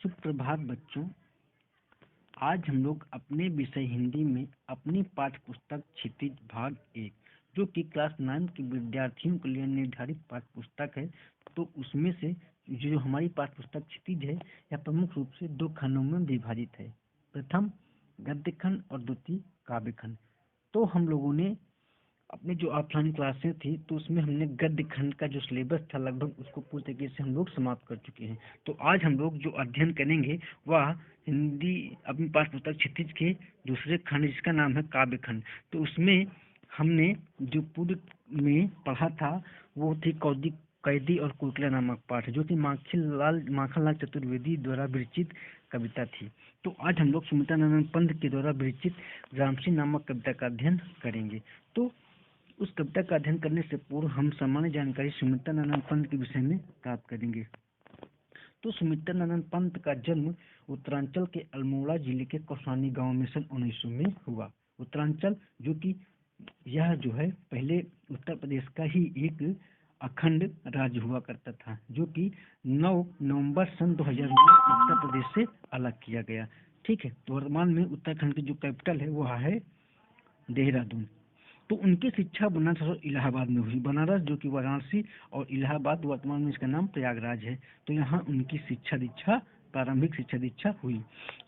सुप्रभात बच्चों। आज हम लोग अपने विषय हिंदी में अपनी पाठ्य पुस्तक क्षितिज भाग 1 जो कि क्लास 9 के विद्यार्थियों के लिए निर्धारित पाठ्य पुस्तक है, तो उसमें से जो हमारी पाठ्य पुस्तक क्षितिज है यह प्रमुख रूप से 2 खंडों में विभाजित है। प्रथम गद्य खंड और द्वितीय काव्य खंड। तो हम लोगों ने अपने जो ऑफलाइन क्लासें थी तो उसमें हमने गद्य खंड का जो सिलेबस था लगभग उसको पूरी तरीके से हम लोग समाप्त कर चुके हैं। तो आज हम लोग जो अध्ययन करेंगे वह हिंदी अपनी पाठ्य पुस्तक क्षितिज के दूसरे खंड जिसका नाम है काव्य खंड। तो उसमें हमने जो पूर्व में पढ़ा था वो थी कैदी और कोकिला नामक पाठ, जो कि माखनलाल चतुर्वेदी द्वारा विरचित कविता थी। तो आज हम लोग सुमित्रानंद पंत के द्वारा विरचित ग्रामसी नामक कविता का अध्ययन करेंगे। तो उस कविता का अध्ययन करने से पूर्व हम सामान्य जानकारी सुमित्रानंद पंत के विषय में प्राप्त करेंगे। तो सुमित्रानंद पंत का जन्म उत्तरांचल के अल्मोड़ा जिले के कौसानी गांव में सन 1900 में हुआ। उत्तरांचल जो कि यह जो है पहले उत्तर प्रदेश का ही एक अखंड राज्य हुआ करता था, जो कि 9 नवंबर सन 2000 में उत्तर प्रदेश से अलग किया गया। ठीक है, तो वर्तमान में उत्तराखंड की जो कैपिटल है वह है देहरादून। तो उनकी शिक्षा बनारस और इलाहाबाद में हुई। बनारस जो कि वाराणसी और इलाहाबाद वर्तमान में इसका नाम प्रयागराज है। तो यहाँ उनकी प्रारंभिक शिक्षा दीक्षा हुई।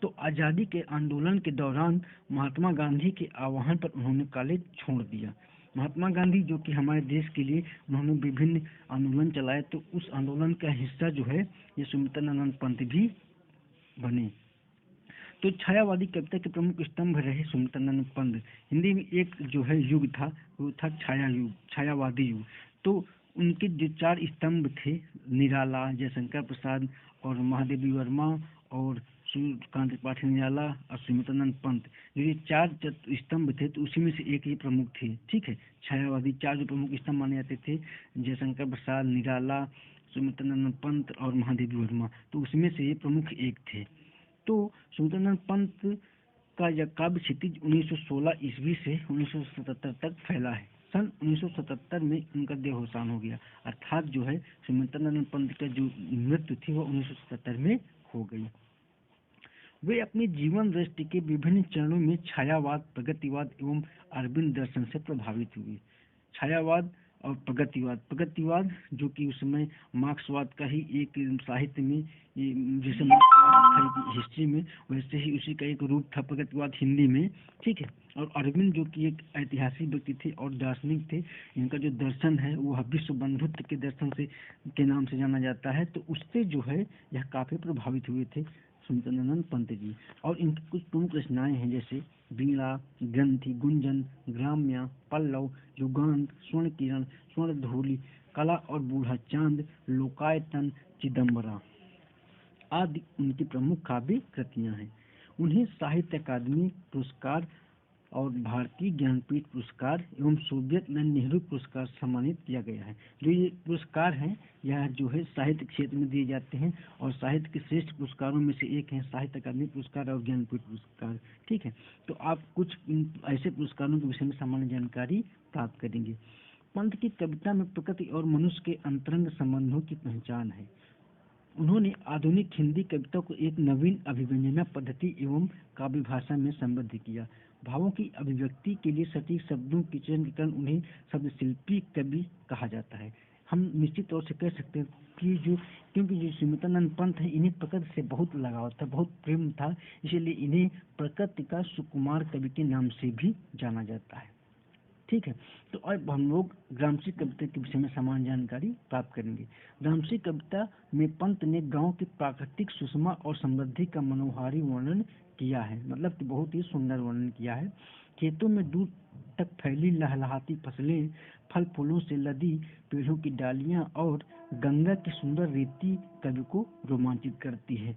तो आज़ादी के आंदोलन के दौरान महात्मा गांधी के आह्वान पर उन्होंने कॉलेज छोड़ दिया। महात्मा गांधी जो कि हमारे देश के लिए उन्होंने विभिन्न आंदोलन चलाए, तो उस आंदोलन का हिस्सा जो है ये सुमित्रानंद पंत भी बने। तो छायावादी कविता के प्रमुख स्तंभ रहे सुमित्रानंद पंत। हिंदी में एक जो है युग था वो था छाया युग, छायावादी युग। तो उनके जो 4 स्तंभ थे, निराला, जयशंकर प्रसाद और महादेवी वर्मा और सूर्यकांत त्रिपाठी निराला और सुमित्रानंद पंत, जो ये 4 स्तंभ थे तो उसी में से एक ही प्रमुख थे। ठीक है, छायावादी 4 जो प्रमुख स्तंभ माने जाते थे, जयशंकर प्रसाद, निराला, सुमित्रानंद पंत और महादेवी वर्मा, तो उसमें से ये प्रमुख एक थे। तो सुमित्रानंद पंत का यह काव्य क्षितिज 1916 ईस्वी से 1977 तक फैला है। सन 1977 में उनका देहावसान हो गया, अर्थात जो है सुमित्रानंद पंत का जो मृत्यु थी वो 1977 में हो गई। वे अपने जीवन दृष्टि के विभिन्न चरणों में छायावाद, प्रगतिवाद एवं अरविंद दर्शन से प्रभावित हुए। छायावाद और प्रगतिवाद जो कि उस समय मार्क्सवाद का ही एक साहित्य में, जैसे मार्क्सवाद था हिस्ट्री में, वैसे ही उसी का एक रूप था प्रगतिवाद हिंदी में। ठीक है, और अरविंद जो कि एक ऐतिहासिक व्यक्ति थे और दार्शनिक थे, इनका जो दर्शन है वह विश्व बंधुत्व के दर्शन से के नाम से जाना जाता है। तो उससे जो है यह काफी प्रभावित हुए थे सुमित्रानंद पंत जी। और इनकी कुछ प्रमुख रचनाएं हैं, जैसे वीणा, ग्रंथि, गुंजन, ग्राम्य, पल्लव, युगांत, स्वर्ण किरण, स्वर्ण धूलि, कला और बूढ़ा चांद, लोकायतन, चिदम्बरा आदि उनकी प्रमुख काव्य कृतियां हैं। उन्हें साहित्य अकादमी पुरस्कार और भारतीय ज्ञानपीठ पुरस्कार एवं सोवियत नेहरू पुरस्कार सम्मानित किया गया है। जो ये पुरस्कार हैं यह जो है साहित्य क्षेत्र में दिए जाते हैं और साहित्य के श्रेष्ठ पुरस्कारों में से एक है साहित्य अकादमी पुरस्कार और ज्ञानपीठ पुरस्कार। ठीक है, तो आप कुछ ऐसे पुरस्कारों के विषय में सामान्य जानकारी प्राप्त करेंगे। पंत की कविता में प्रकृति और मनुष्य के अंतरंग संबंधों की पहचान है। उन्होंने आधुनिक हिंदी कविता को एक नवीन अभिव्यंजना पद्धति एवं काव्य भाषा में संबद्ध किया। भावों की अभिव्यक्ति के लिए सटीक शब्दों की चयन के कारण उन्हें शब्द शिल्पी कवि कहा जाता है। हम निश्चित तौर से कह सकते हैं कि क्योंकि जो सुमित्रानंद पंत है इन्हें प्रकृति से बहुत लगाव था, बहुत प्रेम था, इसीलिए इन्हें प्रकृति का सुकुमार कवि के नाम से भी जाना जाता है। ठीक है, तो अब हम लोग ग्रामसी कविता के विषय में सामान्य जानकारी प्राप्त करेंगे। ग्रामसी कविता में पंत ने गांव की प्राकृतिक सुषमा और समृद्धि का मनोहारी वर्णन किया है, मतलब कि बहुत ही सुंदर वर्णन किया है। खेतों में दूर तक फैली लहलहाती फसलें, फल फूलों से लदी पेड़ों की डालियां और गंगा की सुंदर रेती कवि को रोमांचित करती है।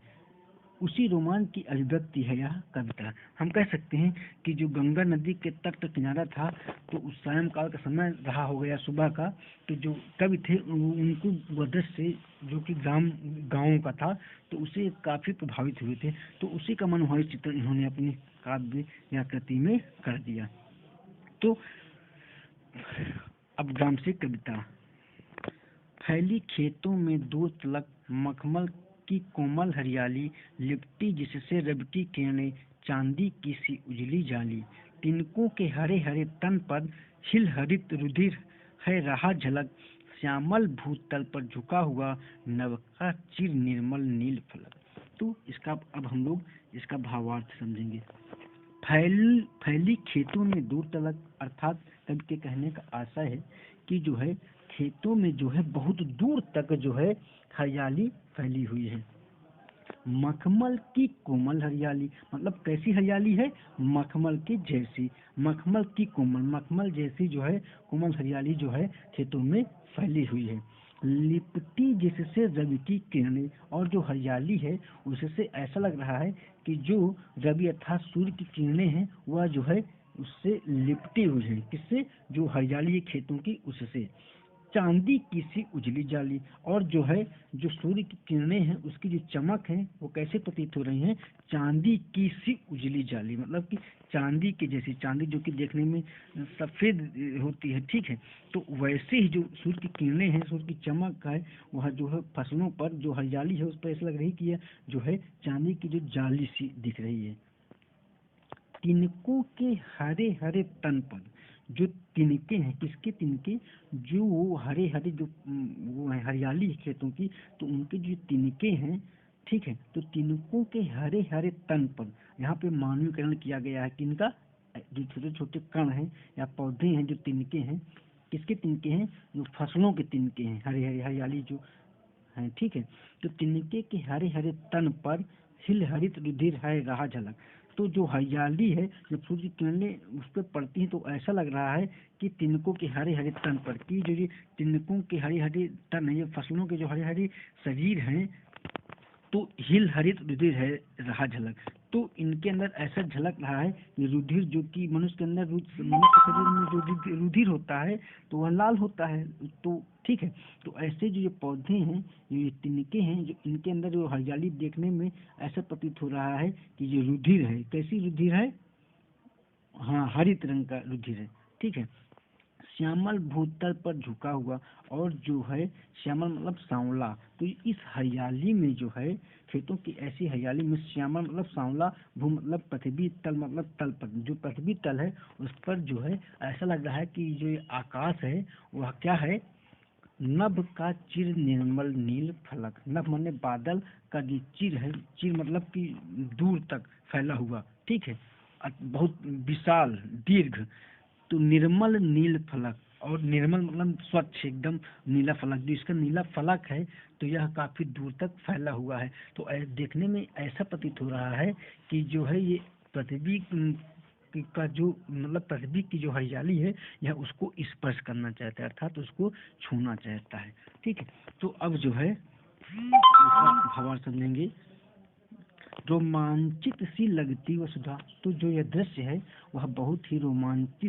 उसी रोमांच की अभिव्यक्ति है यह कविता। हम कह सकते हैं कि जो गंगा नदी के तट का किनारा था, तो उस सायंकाल का समय रहा हो गया सुबह का, तो जो कवि थे उनको वह दृश्य जो कि गाँव का था, तो उसे काफी प्रभावित हुए थे। तो उसी का मनोहारी चित्रण इन्होंने अपनी काव्य या कृति में कर दिया। तो अब ग्रामसी कविता। फैली खेतों में दूर तलक मखमल की कोमल हरियाली, लिपटी जिससे रब की किरणें, चांदी की सी उजली जाली। तिनकों के हरे हरे तन पर हिल हरित रुधिर है रहा झलक, श्यामल भूतल पर झुका हुआ नभ का चिर निर्मल नील फलक। तो इसका अब हम लोग इसका भावार्थ समझेंगे। फैली खेतों में दूर तलक, अर्थात कवि के कहने का आशा है कि जो है खेतों में जो है बहुत दूर तक जो है हरियाली फैली हुई है। मखमल की कोमल हरियाली, मतलब कैसी हरियाली है? मखमल की जैसी, मखमल की कोमल, मखमल जैसी जो है कोमल हरियाली जो है खेतों में फैली हुई है। लिपटी जिससे रवि की किरणें, और जो हरियाली है उससे ऐसा लग रहा है कि जो रवि अर्थात सूर्य की किरणें हैं वह जो है उससे लिपटी हुई है। किससे? जो हरियाली है खेतों की उससे। चांदी की सी उजली जाली, और जो है जो सूर्य की किरणें हैं उसकी जो चमक है वो कैसे प्रतीत हो रही हैं? चांदी की सी उजली जाली, मतलब कि चांदी की जैसी, चांदी जो कि देखने में सफेद होती है, ठीक है, तो वैसे ही जो सूर्य की किरणें हैं, सूर्य की चमक है वह जो है फसलों पर जो हरियाली है उस पर ऐसा लग रही कि यह जो है चांदी की जो जाली सी दिख रही है। तिनकों के हरे हरे तन पर, जो तिनके हैं, किसके तिनके? जो वो हरे हरे जो वो है हरियाली है खेतों की, तो उनके जो तिनके हैं, ठीक है, तो तिनकों के हरे हरे तन पर यहाँ पे मानवीकरण किया गया है। किनका? जो छोटे छोटे कण हैं या पौधे हैं, जो तिनके हैं, किसके तिनके हैं? जो फसलों के तिनके हैं, हरे हरे हरियाली जो है, ठीक है, तो तिनके के हरे हरे तन पर हिल हरित रुधिर है रहा झलक। तो जो हरियाली है जब सूर्य की किरणें उस पर पड़ती हैं तो ऐसा लग रहा है कि तिनकों के हरे हरे तन पर, कि जो ये तिनकों के हरे हरे तन है, ये फसलों के जो हरे हरे शरीर हैं, तो हिल हरित रुधिर है रहा झलक। तो इनके अंदर ऐसा झलक रहा है कि रुधिर, जो कि मनुष्य के अंदर मनुष्य शरीर में जो रुधिर होता है तो वह लाल होता है, तो ठीक है, तो ऐसे जो ये पौधे हैं, ये तिनके हैं, जो इनके अंदर जो हरियाली देखने में ऐसा प्रतीत हो रहा है कि ये रुधिर है। कैसी रुधिर है? हाँ, हरित रंग का रुधिर है, ठीक है। श्यामल भूतल पर झुका हुआ, और जो है श्यामल मतलब सांवला, तो इस हरियाली में जो है खेतों की ऐसी हरियाली में श्यामल मतलब सांवला, भू मतलब पृथ्वी, तल मतलब तल पर, जो पृथ्वी तल है उस पर जो है ऐसा लग रहा है कि जो ये आकाश है वह क्या है? नभ का चिर निर्मल नील फलक। नभ माने बादल का जो चिर है, चिर मतलब कि दूर तक फैला हुआ, ठीक है, बहुत विशाल दीर्घ, तो निर्मल नील फलक, और निर्मल मतलब स्वच्छ एकदम नीला फलक, जो इसका नीला फलक है तो यह काफी दूर तक फैला हुआ है। तो देखने में ऐसा प्रतीत हो रहा है कि जो है ये पृथ्वी का जो मतलब पृथ्वी की जो हरियाली है यह उसको स्पर्श करना चाहता है, अर्थात उसको छूना चाहता है, ठीक है। तो अब जो है इसका भावार्थ समझेंगे। रोमांचित सी लगती वसुधा, तो जो यह दृश्य है वह बहुत ही रोमांच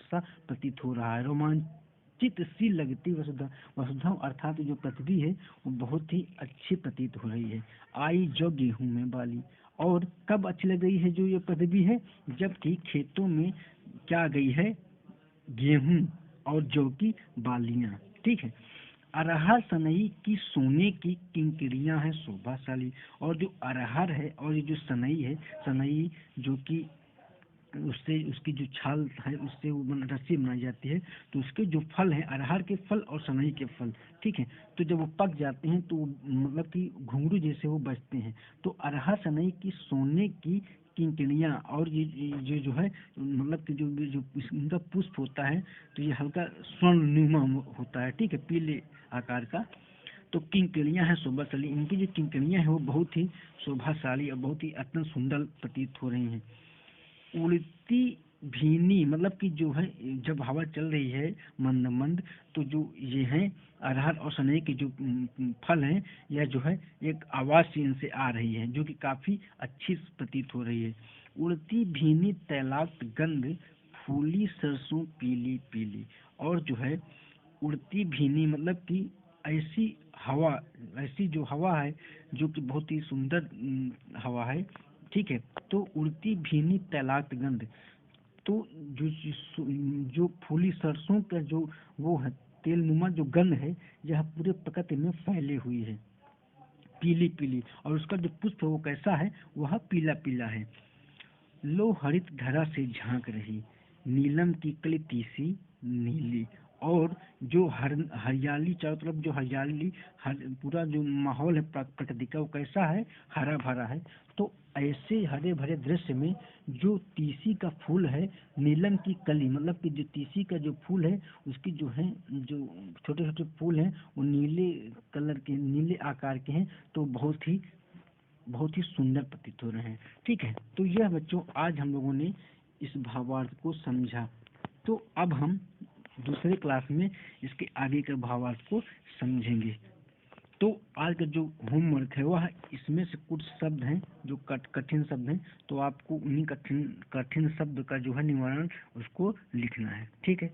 सा प्रतीत हो रहा है। रोमांचित सी लगती वसुधा, वसुधा अर्थात जो पृथ्वी है वो बहुत ही अच्छी प्रतीत हो रही है। आई जो गेहूं में बाली, और कब अच्छी लग रही है जो ये पृथ्वी है? जबकि खेतों में क्या गई है? गेहूं और जौ की बालियां, ठीक है। अरहर सनई की सोने की किंकरियां हैं शोभाशाली, और जो अरहर है और ये जो सनई है, सनई जो कि उससे उसकी जो छाल है उससे वो रस्सी बनाई जाती है, तो उसके जो फल हैं अरहर के फल और सनई के फल, ठीक है, तो जब वो पक जाते हैं तो मतलब कि घुंघरू जैसे वो बजते हैं। तो अरहर सनई की सोने की किंकरियां, और ये जो है मतलब कि जो जो इनका पुष्प होता है तो ये हल्का स्वर्णनुमा होता है, ठीक है, पीले आकार का। तो किंकरियां हैं शोभाशाली, इनकी जो किंकरियां हैं वो बहुत ही शोभाशाली और बहुत ही अत्यंत सुंदर प्रतीत हो रही हैं। उड़ती भीनी, मतलब कि जो है जब हवा चल रही है मंद मंद, तो जो ये हैं अरहर और सनई के जो फल हैं यह जो है एक आवाज से इनसे आ रही है जो कि काफी अच्छी प्रतीत हो रही है। उड़ती भीनी तैलाक्त गंध, फूली सरसों पीली पीली, और जो है उड़ती भीनी मतलब कि ऐसी हवा, ऐसी जो हवा है जो कि बहुत ही सुंदर हवा है, ठीक है। तो उड़ती भीनी तैलाक्त गंध, तो जो फूली सरसों का जो वो है तेल नुमा जो गंध है यह पूरे प्रकृति में फैली हुई है। पीली पीली, और उसका जो पुष्प है वो कैसा है, वह पीला पीला है। लो हरित धरा से झांक रही, नीलम की कली तीसी नीली, और जो हरियाली चारों तरफ जो हरियाली, पूरा जो माहौल है प्रकृति का वो कैसा है, हरा भरा है। तो ऐसे हरे भरे दृश्य में जो तीसी का फूल है, नीलम की कली मतलब कि जो तीसी का जो फूल है उसकी जो है, जो छोटे छोटे फूल हैं वो नीले कलर के, नीले आकार के हैं, तो बहुत ही सुंदर प्रतीत हो रहे हैं। ठीक है, तो यह बच्चों आज हम लोगों ने इस भावार्थ को समझा। तो अब हम दूसरे क्लास में इसके आगे के भावार्थ को समझेंगे। तो आज का जो होमवर्क है वह इसमें से कुछ शब्द हैं जो कठिन शब्द हैं, तो आपको उन्हीं कठिन कठिन शब्द का जो है निवारण उसको लिखना है। ठीक है।